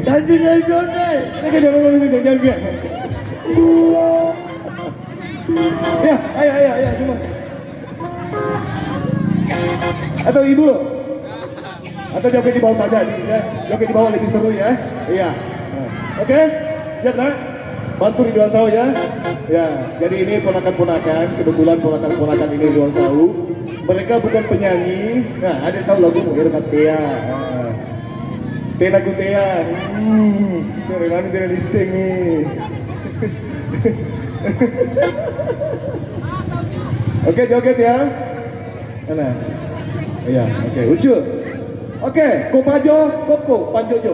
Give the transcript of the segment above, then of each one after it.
Tadi nontonnya. Jangan. Ya, ayo semua. Atau ibu? Atau joget di bawah saja, ya. Joget di bawah lebih seru ya. Iya. Oke, siap nak? Bantu Ridwan Sahu ya. Ya, jadi ini ponakan-ponakan, kebetulan ponakan-ponakan ini Ridwan Sahu. Mereka bukan penyanyi. Nah, ada tahu lagu Irkat Tea. Tea lagu Tea. Sorry, kami tidak dising nih. Oke, joget ya. Mana? Iya, oke, ucul. Oke, Kopajo, Koko, Panjojo.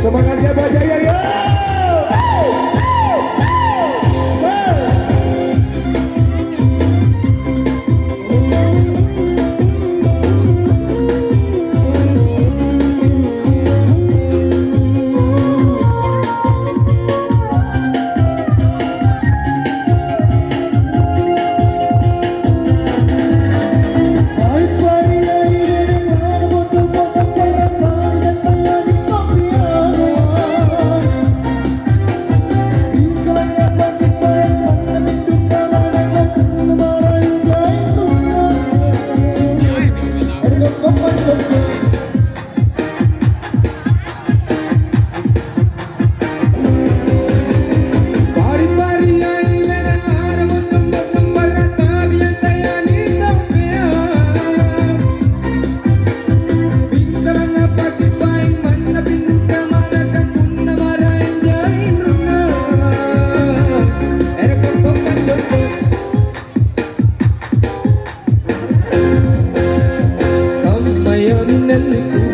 Semangatnya Pak Jaya ya. Ayo